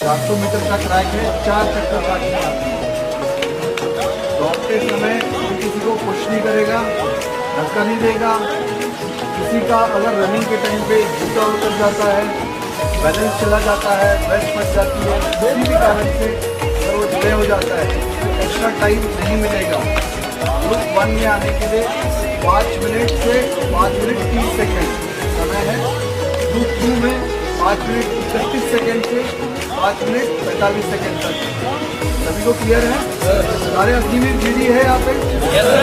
400 metre का track है, 4 चक्कर काटने आते हैं। दौड़ते समय किसी को पुश नहीं करेगा, धक्का नहीं देगा। किसी का अगर रनिंग के टाइम पे जूता उतर जाता है, बैलेंस चला जाता है, बेल्ट फट जाती है, किसी भी कारण से अगर वो डिले हो जाता है तो एक्स्ट्रा टाइम नहीं मिलेगा। ग्रुप 1 में आने के लिए 5 मिनट से 5 मिनट 30 सेकेंड समय है। ग्रुप 2 में 5 मिनट 31 सेकेंड से 5 मिनट 45 सेकेंड तक। सभी को क्लियर है? सारे अग्निवीर जीडी है यहाँ पे।